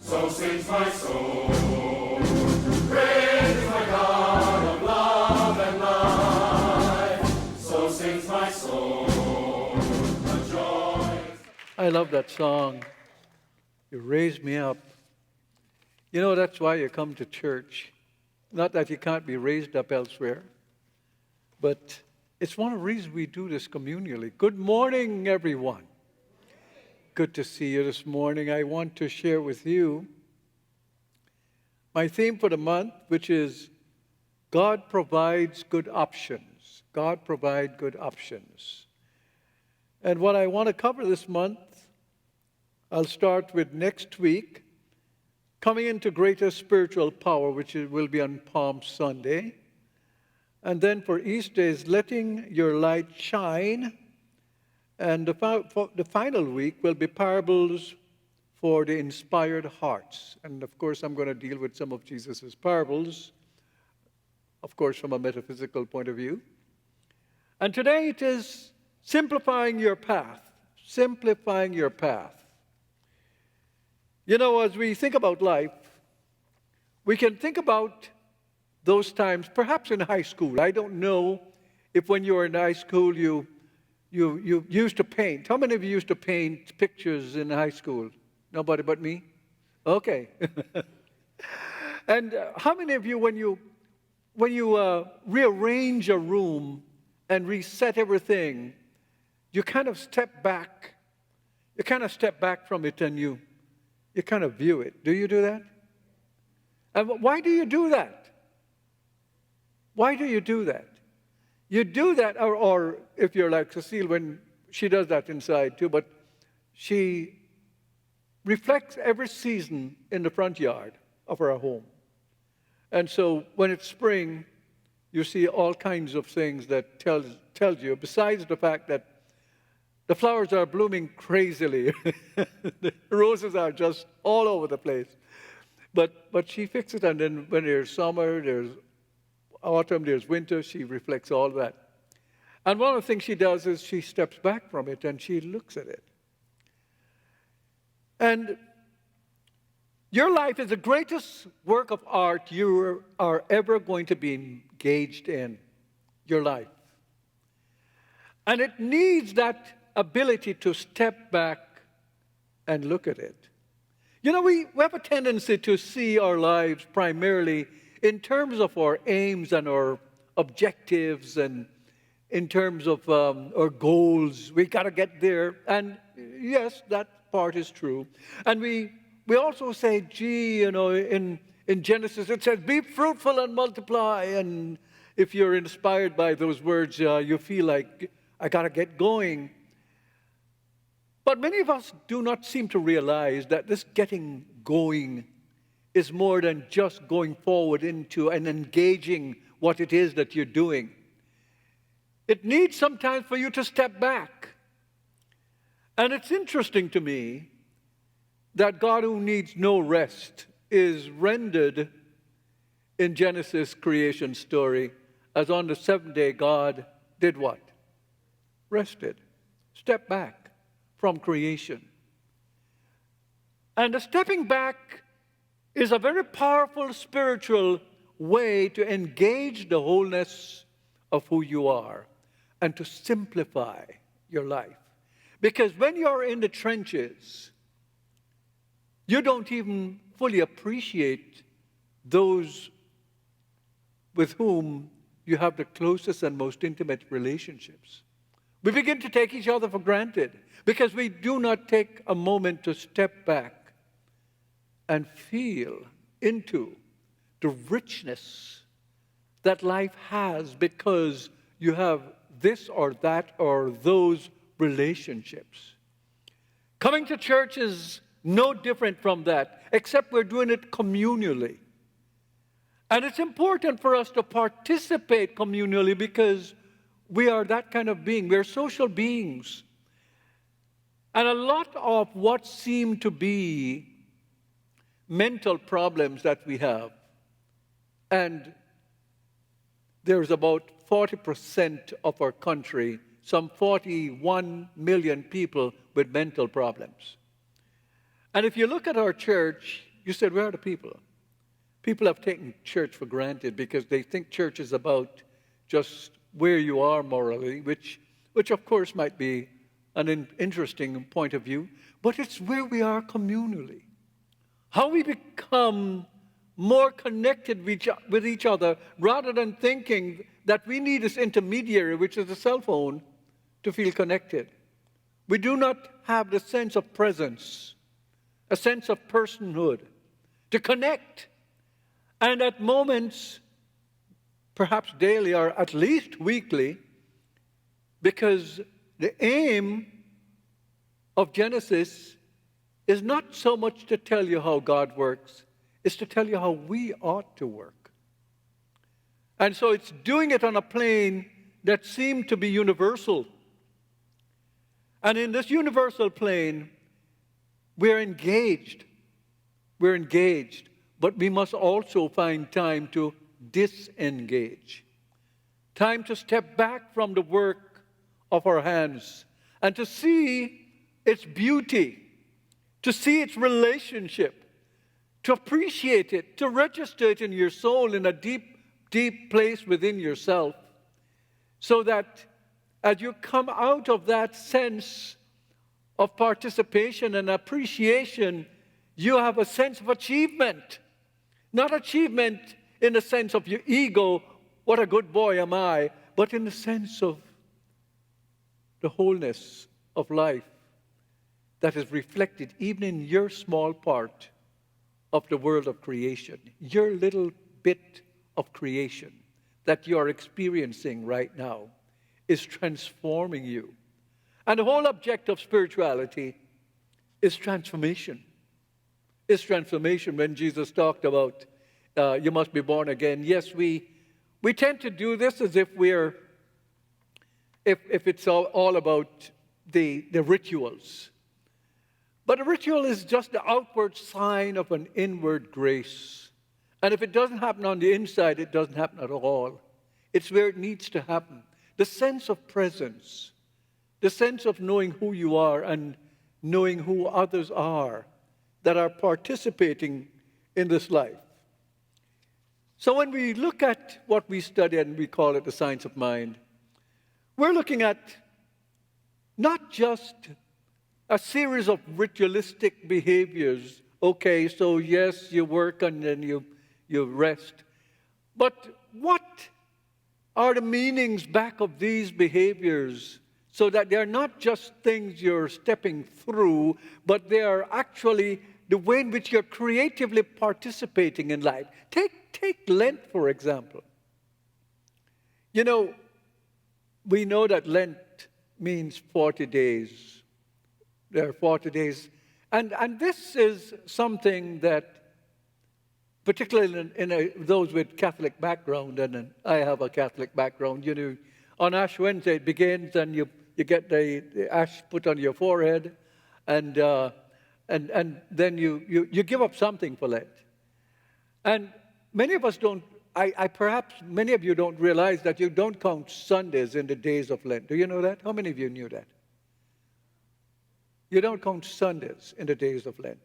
So sings my soul. Praise my God of love and life. So sings my soul. The joy. I love that song. You raised me up. You know, that's why you come to church. Not that you can't be raised up elsewhere, but it's one of the reasons we do this communally. Good morning, everyone. Good to see you this morning. I want to share with you my theme for the month, which is God provides good options. God provides good options. And what I want to cover this month, I'll start with next week, coming into greater spiritual power, which will be on Palm Sunday. And then for Easter is letting your light shine. And the final week will be parables for the inspired hearts. And of course, I'm going to deal with some of Jesus' parables, of course, from a metaphysical point of view. And today it is simplifying your path. Simplifying your path. You know, as we think about life, we can think about those times, perhaps in high school. I don't know if when you were in high school you used to paint. How many of you used to paint pictures in high school? Nobody but me? Okay. And how many of you, when you rearrange a room and reset everything, you kind of step back. You kind of step back from it and you kind of view it. Do you do that? And why do you do that? Why do you do that? You do that, or if you're like Cecile, when she does that inside too, but she reflects every season in the front yard of her home. And so when it's spring, you see all kinds of things that tells you, besides the fact that the flowers are blooming crazily. The roses are just all over the place. But she fixes it, and then when there's summer, there's autumn, there's winter, she reflects all that. And one of the things she does is she steps back from it and she looks at it. And your life is the greatest work of art you are ever going to be engaged in, your life. And it needs that ability to step back and look at it. You know, we have a tendency to see our lives primarily in terms of our aims and our objectives and in terms of our goals. We got to get there. And yes, that part is true. And we also say, gee, you know, in Genesis it says, be fruitful and multiply. And if you're inspired by those words, you feel like, I got to get going. But many of us do not seem to realize that this getting going is more than just going forward into and engaging what it is that you're doing. It needs sometimes for you to step back. And it's interesting to me that God, who needs no rest, is rendered in Genesis creation story as on the seventh day God did what? Rested. Stepped back from creation. And the stepping back is a very powerful spiritual way to engage the wholeness of who you are and to simplify your life. Because when you're in the trenches, you don't even fully appreciate those with whom you have the closest and most intimate relationships. We begin to take each other for granted because we do not take a moment to step back and feel into the richness that life has because you have this or that or those relationships. Coming to church is no different from that, except we're doing it communally. And it's important for us to participate communally because we are that kind of being. We're social beings. And a lot of what seem to be mental problems that we have, and there's about 40% of our country, some 41 million people with mental problems. And if you look at our church, You said, where are the people? People have taken church for granted because they think church is about just where you are morally, which of course might be an interesting point of view, but it's where we are communally. How we become more connected with each other rather than thinking that we need this intermediary, which is a cell phone, to feel connected. We do not have the sense of presence, a sense of personhood, to connect. And at moments, perhaps daily or at least weekly, because the aim of Genesis is not so much to tell you how God works, it's to tell you how we ought to work. And so it's doing it on a plane that seemed to be universal. And in this universal plane, we're engaged. We're engaged, but we must also find time to disengage. Time to step back from the work of our hands and to see its beauty, to see its relationship, to appreciate it, to register it in your soul in a deep, deep place within yourself, so that as you come out of that sense of participation and appreciation, you have a sense of achievement. Not achievement in the sense of your ego, what a good boy am I, but in the sense of the wholeness of life that is reflected even in your small part of the world of creation, your little bit of creation that you are experiencing right now is transforming you. And the whole object of spirituality is transformation. It's transformation. When Jesus talked about you must be born again, yes, we tend to do this as if if it's all about the rituals. But a ritual is just the outward sign of an inward grace. And if it doesn't happen on the inside, it doesn't happen at all. It's where it needs to happen. The sense of presence, the sense of knowing who you are and knowing who others are that are participating in this life. So when we look at what we study and we call it the science of mind, we're looking at not just a series of ritualistic behaviors. Okay, so yes, you work and then you rest. But what are the meanings back of these behaviors so that they're not just things you're stepping through, but they are actually the way in which you're creatively participating in life? Take Lent, for example. You know, we know that Lent means 40 days. There are 40 days. And this is something that, particularly in those with Catholic background, and I have a Catholic background, you know, on Ash Wednesday it begins and you get the ash put on your forehead, and then you give up something for Lent. And many of us don't, perhaps many of you don't realize that you don't count Sundays in the days of Lent. Do you know that? How many of you knew that? You don't count Sundays in the days of Lent.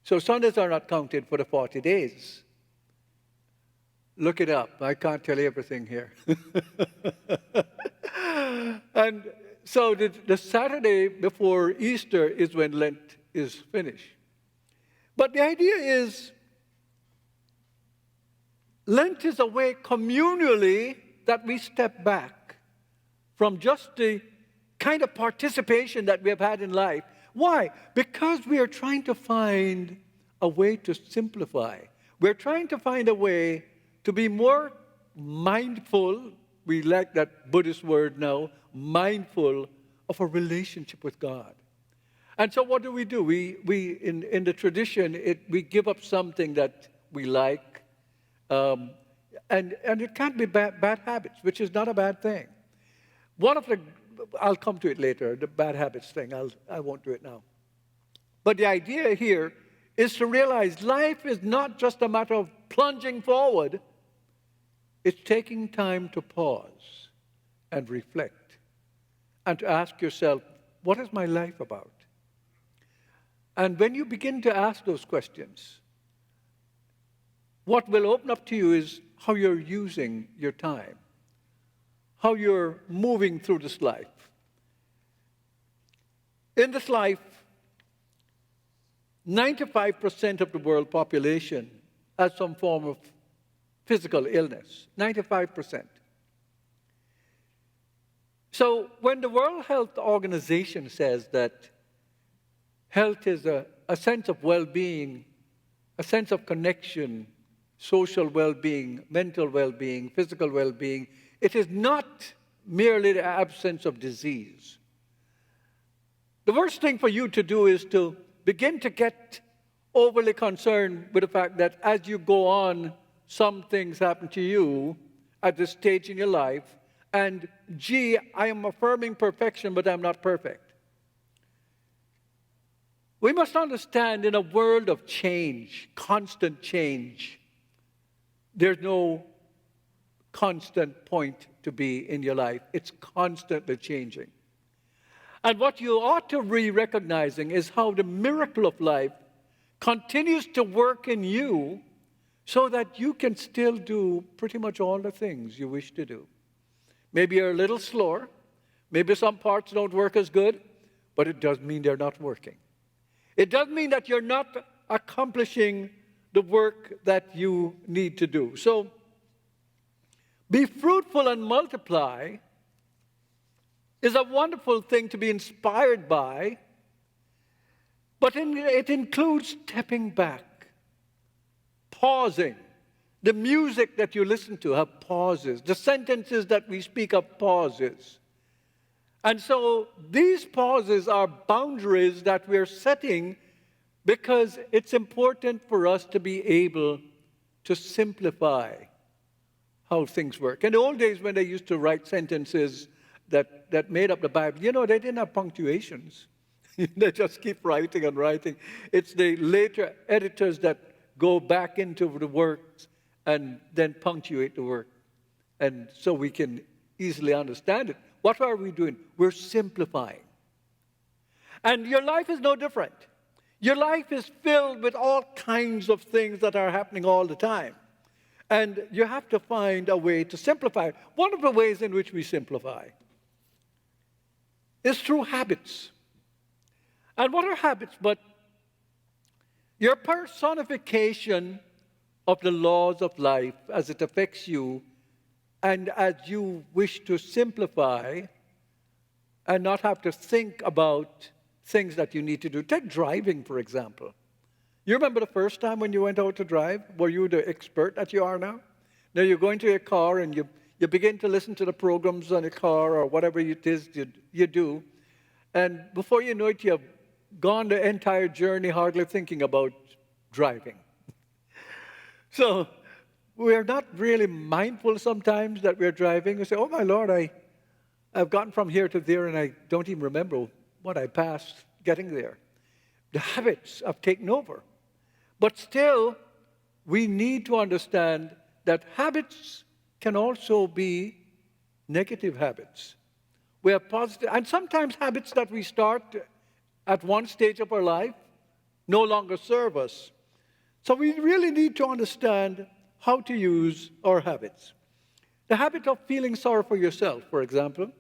So Sundays are not counted for the 40 days. Look it up. I can't tell you everything here. And so the Saturday before Easter is when Lent is finished. But the idea is, Lent is a way communally that we step back from just the kind of participation that we have had in life. Why? Because we are trying to find a way to simplify. We're trying to find a way to be more mindful. We like that Buddhist word now, mindful of a relationship with God. And so what do? We in the tradition, we give up something that we like, and it can't be bad habits, which is not a bad thing. I'll come to it later, the bad habits thing. I won't do it now. But the idea here is to realize life is not just a matter of plunging forward. It's taking time to pause and reflect and to ask yourself, what is my life about? And when you begin to ask those questions, what will open up to you is how you're using your time, how you're moving through this life. In this life, 95% of the world population has some form of physical illness. 95%. So when the World Health Organization says that health is a sense of well-being, a sense of connection, social well-being, mental well-being, physical well-being, it is not merely the absence of disease. The worst thing for you to do is to begin to get overly concerned with the fact that as you go on, some things happen to you at this stage in your life, and gee, I am affirming perfection, but I'm not perfect. We must understand in a world of change, constant change, there's no constant point to be in your life. It's constantly changing. And what you ought to be recognizing is how the miracle of life continues to work in you so that you can still do pretty much all the things you wish to do. Maybe you're a little slower. Maybe some parts don't work as good, but it doesn't mean they're not working. It doesn't mean that you're not accomplishing the work that you need to do. So, be fruitful and multiply is a wonderful thing to be inspired by, but it includes stepping back, pausing. The music that you listen to have pauses. The sentences that we speak have pauses. And so these pauses are boundaries that we're setting because it's important for us to be able to simplify how things work. In the old days when they used to write sentences that made up the Bible, they didn't have punctuations. They just keep writing and writing. It's the later editors that go back into the works and then punctuate the work. And so we can easily understand it. What are we doing? We're simplifying. And your life is no different. Your life is filled with all kinds of things that are happening all the time. And you have to find a way to simplify. One of the ways in which we simplify is through habits. And what are habits but your personification of the laws of life as it affects you and as you wish to simplify and not have to think about things that you need to do. Take driving, for example. You remember the first time when you went out to drive? Were you the expert that you are now? Now you go into your car and you begin to listen to the programs on the car or whatever it is you do. And before you know it, you've gone the entire journey hardly thinking about driving. So we're not really mindful sometimes that we're driving. We say, oh my Lord, I've gotten from here to there and I don't even remember what I passed getting there. The habits have taken over. But still, we need to understand that habits can also be negative habits. We have positive, and sometimes habits that we start at one stage of our life no longer serve us. So we really need to understand how to use our habits. The habit of feeling sorry for yourself, for example,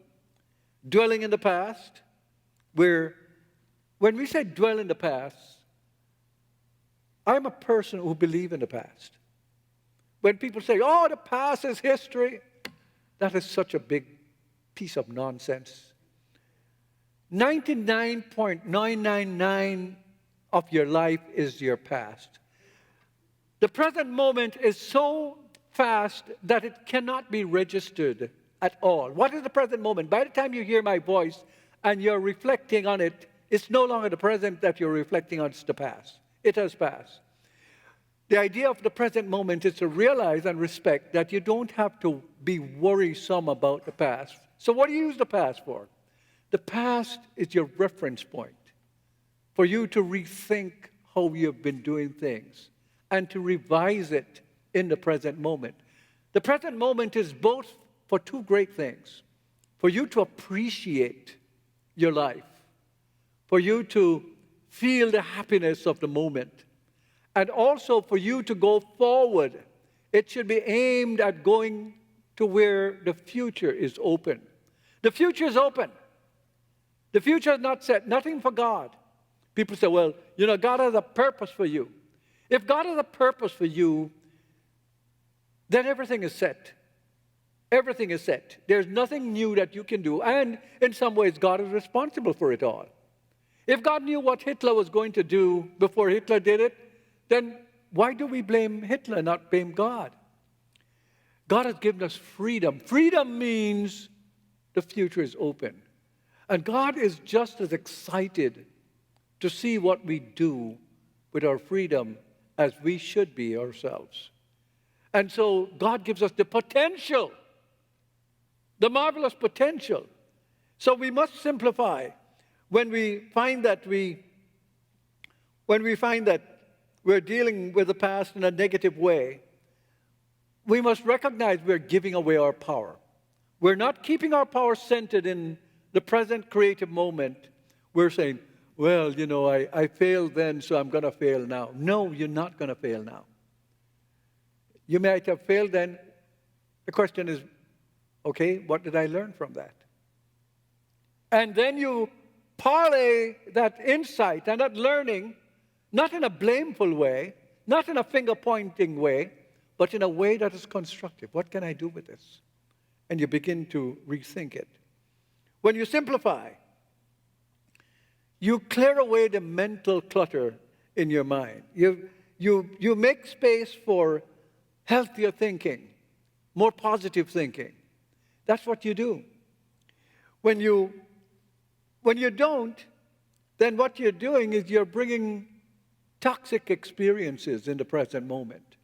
dwelling in the past, where when we say dwell in the past, I'm a person who believes in the past. When people say, oh, the past is history, that is such a big piece of nonsense. 99.999 of your life is your past. The present moment is so fast that it cannot be registered at all. What is the present moment? By the time you hear my voice and you're reflecting on it, it's no longer the present that you're reflecting on, it's the past. It has passed. The idea of the present moment is to realize and respect that you don't have to be worrisome about the past. So what do you use the past for? The past is your reference point for you to rethink how you've been doing things and to revise it in the present moment. The present moment is both for two great things. For you to appreciate your life. For you to feel the happiness of the moment. And also for you to go forward, it should be aimed at going to where the future is open. The future is open. The future is not set, nothing for God. People say, well, God has a purpose for you. If God has a purpose for you, then everything is set. Everything is set. There's nothing new that you can do. And in some ways, God is responsible for it all. If God knew what Hitler was going to do before Hitler did it, then why do we blame Hitler, not blame God? God has given us freedom. Freedom means the future is open. And God is just as excited to see what we do with our freedom as we should be ourselves. And so God gives us the potential, the marvelous potential. So we must simplify. When we find that we're dealing with the past in a negative way, we must recognize we're giving away our power. We're not keeping our power centered in the present creative moment. We're saying, well, I failed then, so I'm going to fail now. No, you're not going to fail now. You might have failed then. The question is, okay, what did I learn from that? And then you parlay that insight and that learning, not in a blameful way, not in a finger-pointing way, but in a way that is constructive. What can I do with this? And you begin to rethink it. When you simplify, you clear away the mental clutter in your mind. You make space for healthier thinking, more positive thinking. That's what you do. When you don't, then what you're doing is you're bringing toxic experiences in the present moment.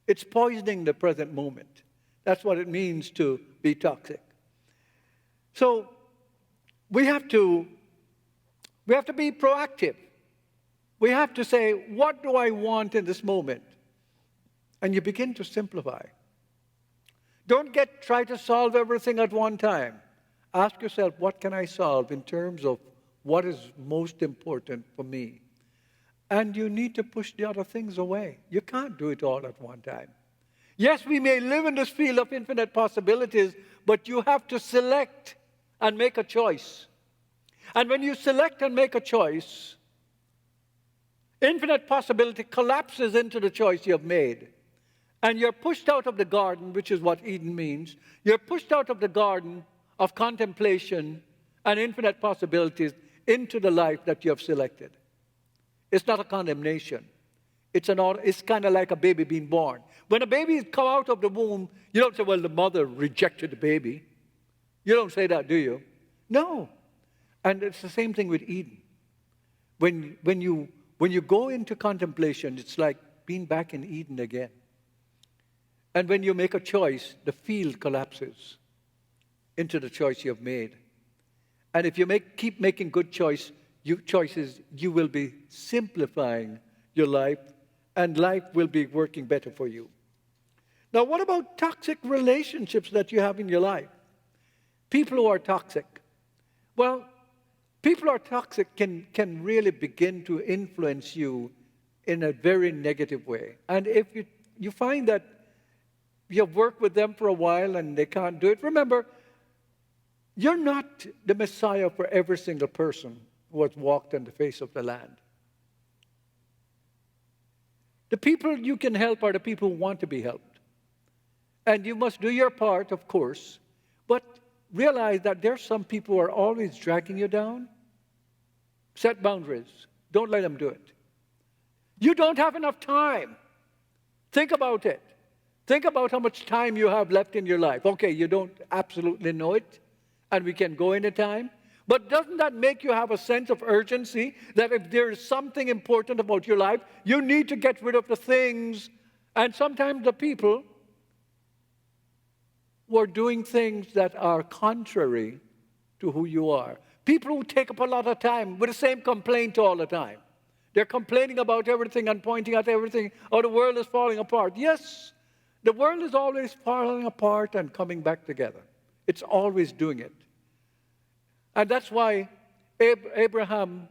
It's poisoning the present moment. That's what it means to be toxic. So we have to be proactive. We have to say, what do I want in this moment? And you begin to simplify. Don't try to solve everything at one time. Ask yourself, what can I solve in terms of what is most important for me? And you need to push the other things away. You can't do it all at one time. Yes, we may live in this field of infinite possibilities, but you have to select and make a choice. And when you select and make a choice, infinite possibility collapses into the choice you have made. And you're pushed out of the garden, which is what Eden means. You're pushed out of the garden of contemplation and infinite possibilities into the life that you have selected. It's not a condemnation. It's kind of like a baby being born. When a baby come out of the womb, you don't say, well, the mother rejected the baby. You don't say that, do you? No. And it's the same thing with Eden. When you go into contemplation, it's like being back in Eden again. And when you make a choice, the field collapses into the choice you have made. And if you keep making good choices, you will be simplifying your life, and life will be working better for you. Now, what about toxic relationships that you have in your life? People who are toxic. Well, people who are toxic can really begin to influence you in a very negative way. And if you find that you've worked with them for a while and they can't do it, remember, you're not the Messiah for every single person who has walked on the face of the land. The people you can help are the people who want to be helped. And you must do your part, of course, but realize that there's some people who are always dragging you down. Set boundaries. Don't let them do it. You don't have enough time. Think about it. Think about how much time you have left in your life. Okay, you don't absolutely know it, and we can go into time. But doesn't that make you have a sense of urgency that if there is something important about your life, you need to get rid of the things and sometimes the people who are doing things that are contrary to who you are. People who take up a lot of time with the same complaint all the time. They're complaining about everything and pointing at everything. Oh, the world is falling apart. Yes, the world is always falling apart and coming back together. It's always doing it. And that's why Abraham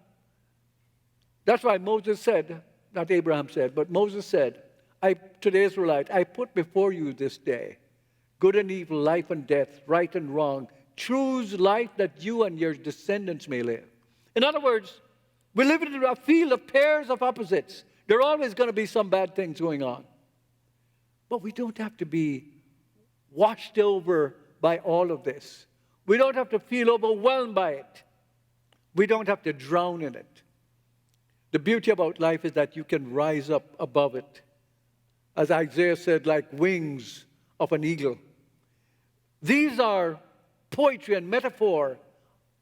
That's why Moses said, not Abraham said, but Moses said, to the Israelites, I put before you this day good and evil, life and death, right and wrong. Choose life that you and your descendants may live. In other words, we live in a field of pairs of opposites. There are always going to be some bad things going on. But we don't have to be washed over by all of this. We don't have to feel overwhelmed by it. We don't have to drown in it. The beauty about life is that you can rise up above it. As Isaiah said, like wings of an eagle. These are poetry and metaphor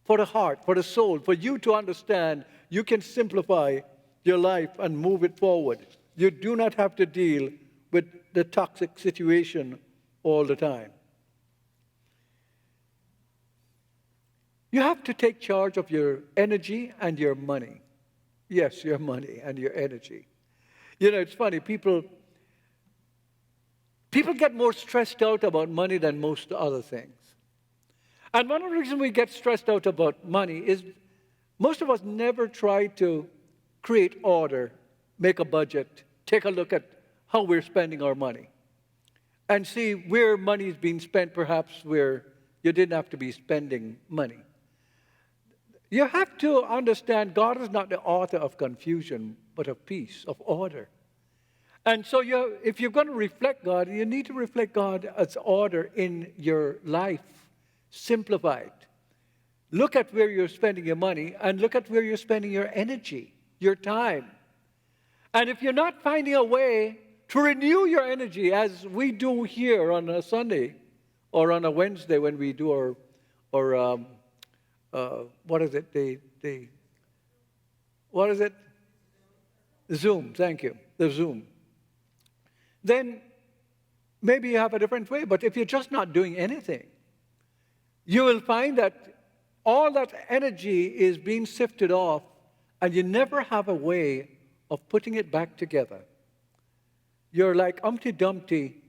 for the heart, for the soul, for you to understand. You can simplify your life and move it forward. You do not have to deal with the toxic situation all the time. You have to take charge of your energy and your money. Yes, your money and your energy. You know, it's funny, people get more stressed out about money than most other things. And one of the reasons we get stressed out about money is most of us never try to create order, make a budget, take a look at how we're spending our money, and see where money is being spent perhaps where you didn't have to be spending money. You have to understand God is not the author of confusion, but of peace, of order. And so if you're going to reflect God, you need to reflect God as order in your life. Simplify it. Look at where you're spending your money and look at where you're spending your energy, your time. And if you're not finding a way to renew your energy as we do here on a Sunday or on a Wednesday when we do our what is it? What is it? Zoom, thank you. The Zoom. Then maybe you have a different way. But if you're just not doing anything, you will find that all that energy is being sifted off, and you never have a way of putting it back together. You're like Humpty Dumpty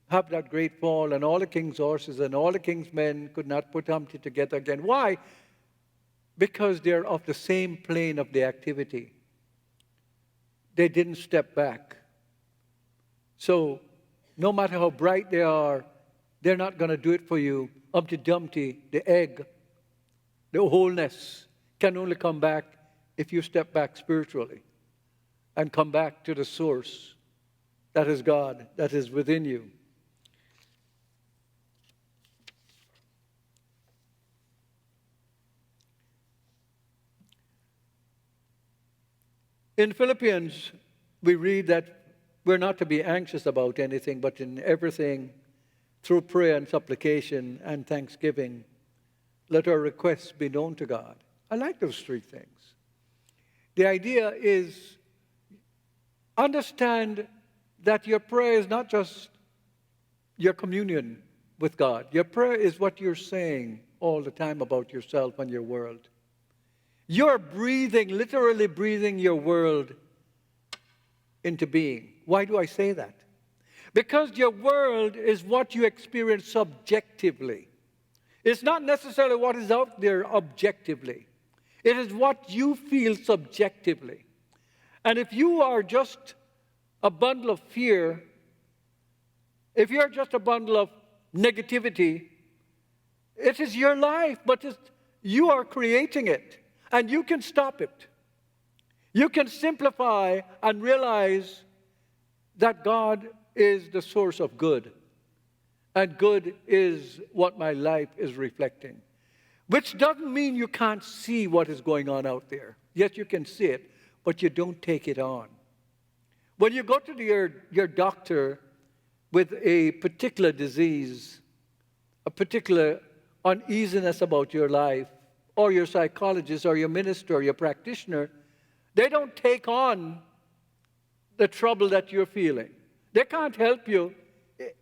had that great fall, and all the king's horses and all the king's men could not put Humpty together again. Why? Because they're of the same plane of the activity. They didn't step back. So no matter how bright they are, they're not going to do it for you. Humpty Dumpty, the egg, the wholeness can only come back if you step back spiritually and come back to the source that is God, that is within you. In Philippians, we read that we're not to be anxious about anything, but in everything, through prayer and supplication and thanksgiving, let our requests be known to God. I like those three things. The idea is, understand that your prayer is not just your communion with God. Your prayer is what you're saying all the time about yourself and your world. You're breathing, literally breathing your world into being. Why do I say that? Because your world is what you experience subjectively. It's not necessarily what is out there objectively. It is what you feel subjectively. And if you are just a bundle of fear, if you're just a bundle of negativity, it is your life, but you are creating it. And you can stop it. You can simplify and realize that God is the source of good. And good is what my life is reflecting. Which doesn't mean you can't see what is going on out there. Yes, you can see it, but you don't take it on. When you go to your doctor with a particular disease, a particular uneasiness about your life, or your psychologist, or your minister, or your practitioner, they don't take on the trouble that you're feeling. They can't help you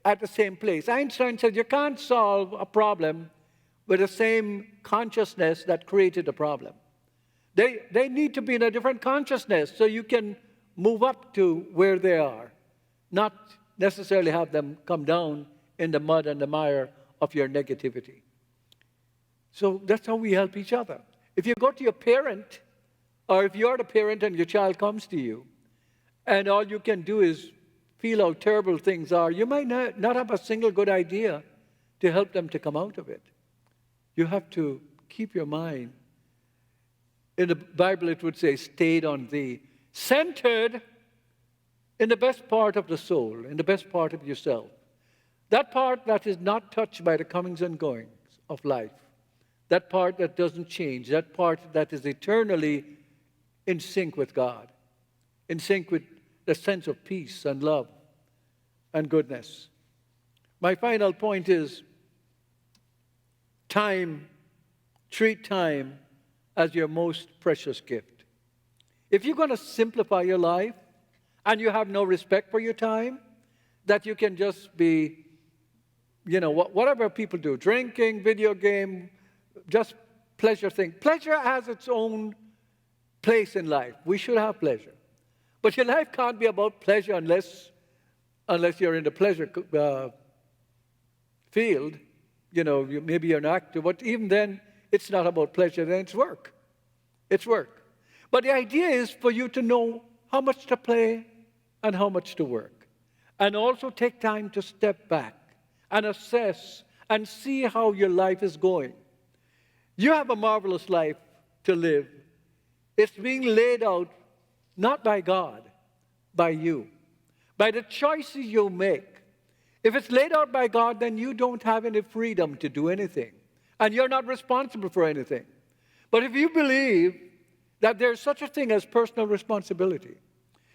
at the same place. Einstein said you can't solve a problem with the same consciousness that created the problem. They need to be in a different consciousness so you can move up to where they are, not necessarily have them come down in the mud and the mire of your negativity. So that's how we help each other. If you go to your parent Or if you're the parent and your child comes to you, and all you can do is feel how terrible things are, you might not have a single good idea to help them to come out of it. You have to keep your mind. In the Bible, it would say, stayed on thee, centered in the best part of the soul, in the best part of yourself. That part that is not touched by the comings and goings of life. That part that doesn't change. That part that is eternally in sync with God. In sync with the sense of peace and love and goodness. My final point is time. Treat time as your most precious gift. If you're going to simplify your life and you have no respect for your time, that you can just be, whatever people do, drinking, video game, just pleasure thing. Pleasure has its own place in life. We should have pleasure. But your life can't be about pleasure unless you're in the pleasure field. Maybe you're an actor, but even then, it's not about pleasure, then it's work. It's work. But the idea is for you to know how much to play and how much to work. And also take time to step back and assess and see how your life is going. You have a marvelous life to live. It's being laid out not by God, by you, by the choices you make. If it's laid out by God, then you don't have any freedom to do anything, and you're not responsible for anything. But if you believe that there's such a thing as personal responsibility,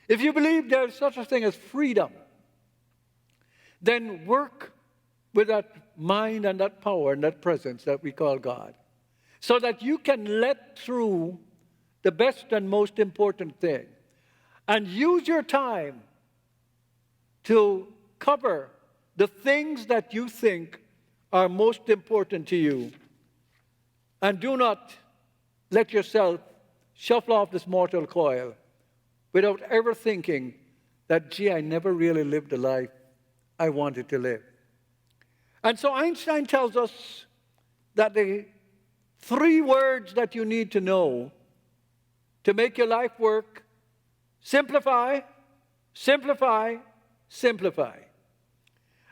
if you believe there's such a thing as freedom, then work with that mind and that power and that presence that we call God, so that you can let through the best and most important thing, and use your time to cover the things that you think are most important to you. And do not let yourself shuffle off this mortal coil without ever thinking that, gee, I never really lived the life I wanted to live. And so Einstein tells us that the 3 words that you need to know to make your life work: simplify, simplify, simplify.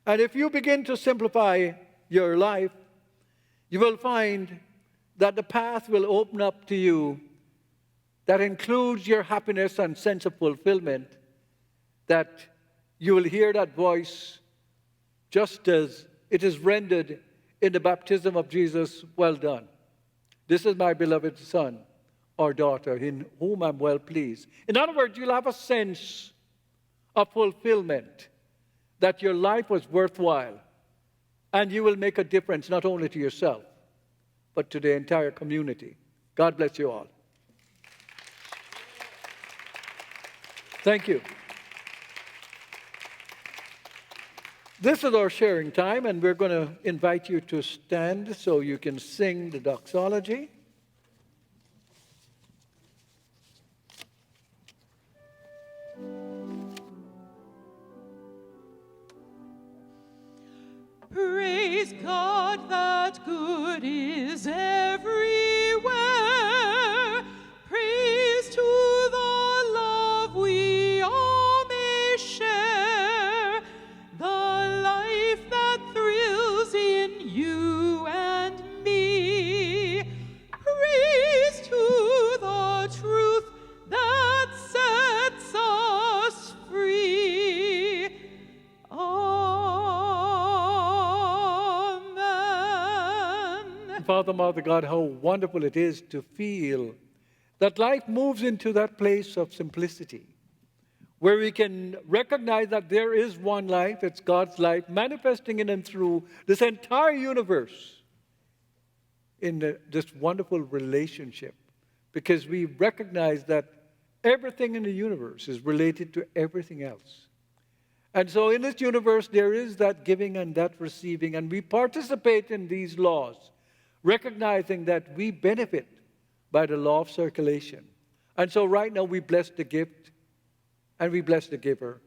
And if you begin to simplify your life, you will find that the path will open up to you that includes your happiness and sense of fulfillment, that you will hear that voice just as it is rendered in the baptism of Jesus, well done. This is my beloved son or daughter in whom I'm well pleased. In other words, you'll have a sense of fulfillment, that your life was worthwhile, and you will make a difference not only to yourself, but to the entire community. God bless you all. Thank you. This is our sharing time, and we're going to invite you to stand so you can sing the doxology. Praise God that good is everywhere. Praise to the love we all may share. The life that thrills in you and me. Praise to the truth that sets us free. Father, Mother God, how wonderful it is to feel that life moves into that place of simplicity, where we can recognize that there is one life, it's God's life, manifesting in and through this entire universe in this wonderful relationship, because we recognize that everything in the universe is related to everything else. And so in this universe, there is that giving and that receiving, and we participate in these laws, recognizing that we benefit by the law of circulation. And so right now we bless the gift and we bless the giver.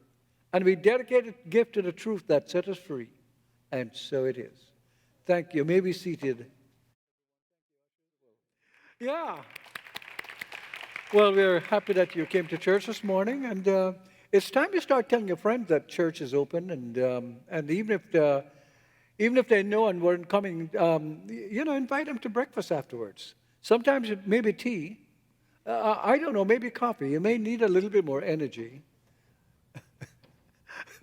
And we dedicate the gift to the truth that set us free. And so it is. Thank you. You may be seated. Yeah. Well, we're happy that you came to church this morning, and it's time you start telling your friends that church is open, and even if they know and weren't coming, invite them to breakfast afterwards. Sometimes it may be tea. I don't know, maybe coffee. You may need a little bit more energy,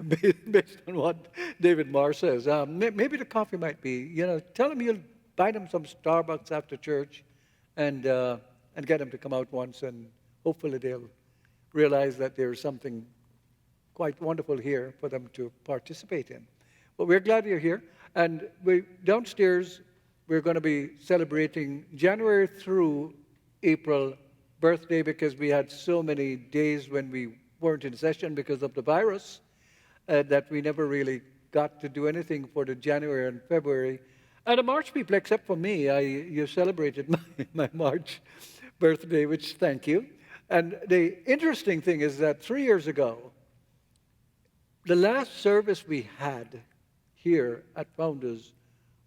based on what David Marr says. Maybe the coffee might be. Tell them you'll buy them some Starbucks after church, and get them to come out once, and hopefully they'll realize that there's something quite wonderful here for them to participate in. But we're glad you're here. And downstairs, we're going to be celebrating January through April birthday, because we had so many days when we weren't in session because of the virus that we never really got to do anything for the January and February. And the March people, except for me, you celebrated my March birthday, which thank you. And the interesting thing is that 3 years ago, the last service we had here at Founders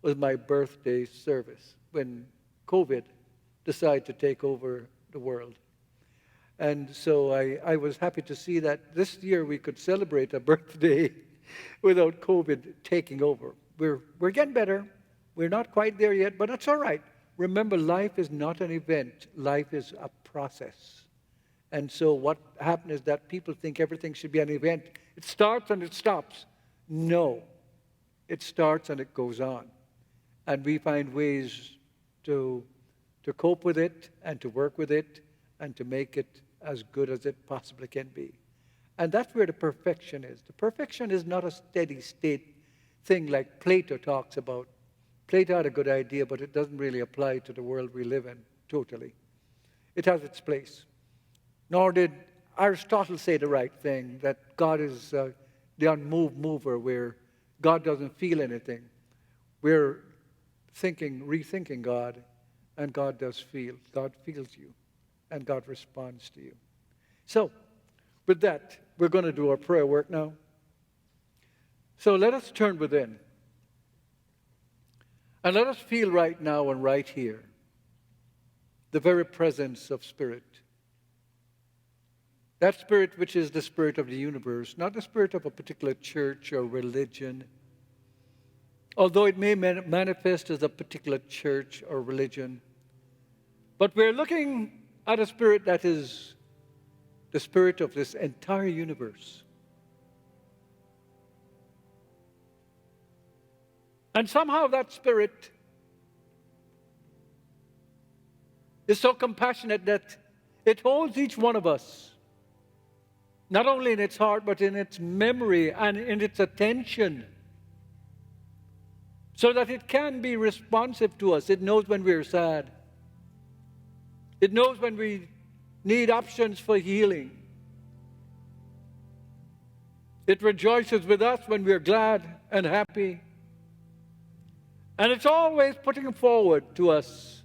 was my birthday service when COVID decided to take over the world. And so I was happy to see that this year we could celebrate a birthday without COVID taking over. We're getting better. We're not quite there yet, but that's all right. Remember, life is not an event. Life is a process. And so what happened is that people think everything should be an event. It starts and it stops. No. It starts and it goes on. And we find ways to cope with it and to work with it and to make it as good as it possibly can be. And that's where the perfection is. The perfection is not a steady state thing like Plato talks about. Plato had a good idea, but it doesn't really apply to the world we live in totally. It has its place. Nor did Aristotle say the right thing, that God is the unmoved mover, where God doesn't feel anything. We're rethinking God, and God does feel. God feels you, and God responds to you. So, with that, we're going to do our prayer work now. So let us turn within. And let us feel right now and right here the very presence of Spirit. That Spirit which is the Spirit of the universe, not the Spirit of a particular church or religion, although it may manifest as a particular church or religion. But we're looking at a Spirit that is the Spirit of this entire universe. And somehow that Spirit is so compassionate that it holds each one of us, not only in its heart, but in its memory and in its attention, so that it can be responsive to us. It knows when we're sad. It knows when we need options for healing. It rejoices with us when we're glad and happy. And it's always putting forward to us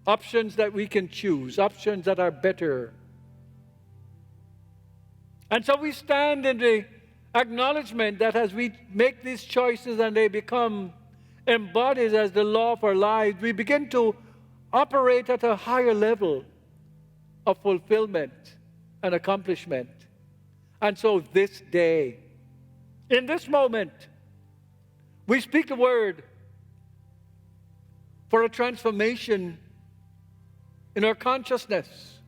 options that we can choose, options that are better. And so we stand in the acknowledgement that as we make these choices and they become embodied as the law of our lives, we begin to operate at a higher level of fulfillment and accomplishment. And so this day, in this moment, we speak the word for a transformation in our consciousness,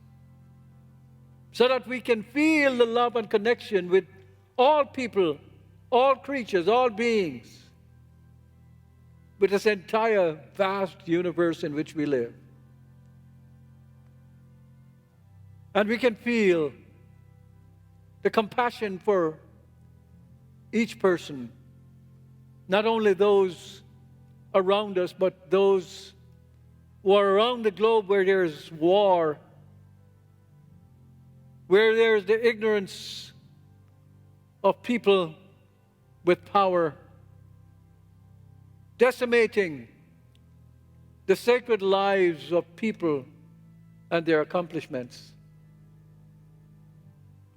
so that we can feel the love and connection with all people, all creatures, all beings, with this entire vast universe in which we live. And we can feel the compassion for each person, not only those around us, but those who are around the globe where there's war, where there's the ignorance of people with power, decimating the sacred lives of people and their accomplishments.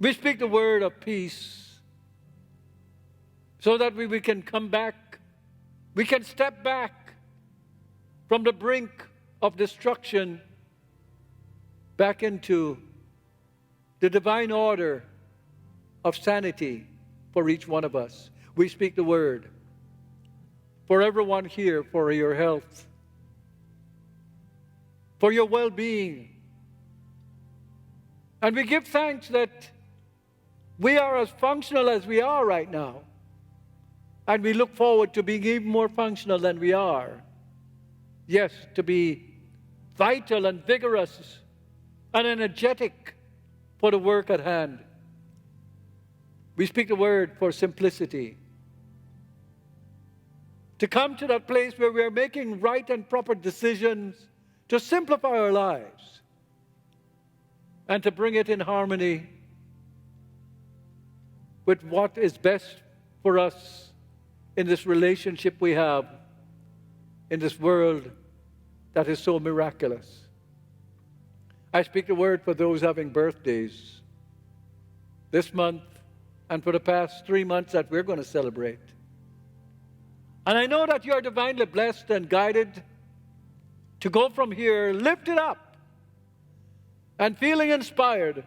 We speak the word of peace so that we can come back, we can step back from the brink of destruction back into the divine order of sanity for each one of us. We speak the word for everyone here, for your health, for your well-being. And we give thanks that we are as functional as we are right now. And we look forward to being even more functional than we are. Yes, to be vital and vigorous and energetic for the work at hand. We speak the word for simplicity. To come to that place where we are making right and proper decisions to simplify our lives and to bring it in harmony with what is best for us in this relationship we have in this world that is so miraculous. I speak the word for those having birthdays this month and for the past 3 months that we're going to celebrate. And I know that you are divinely blessed and guided to go from here lifted up and feeling inspired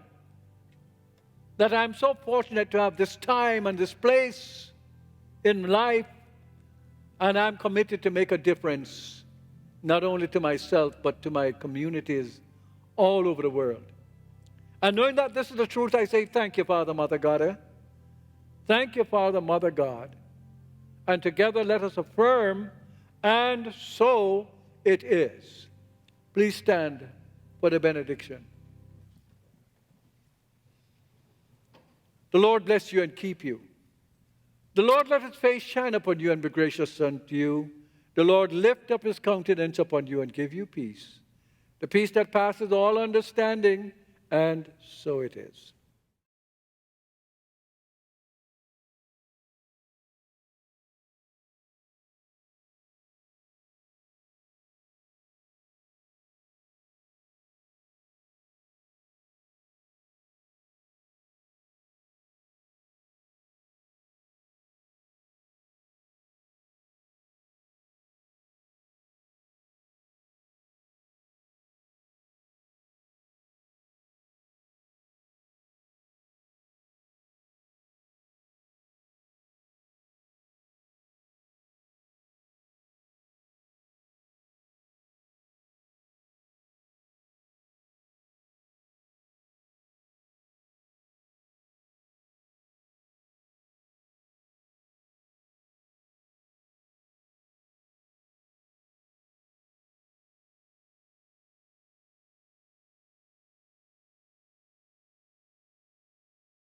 that I'm so fortunate to have this time and this place in life, and I'm committed to make a difference, not only to myself, but to my communities all over the world. And knowing that this is the truth, I say, thank you, Father, Mother God. Thank you, Father, Mother God. And together let us affirm, and so it is. Please stand for the benediction. The Lord bless you and keep you. The Lord let his face shine upon you and be gracious unto you. The Lord lift up his countenance upon you and give you peace. The peace that passes all understanding, and so it is.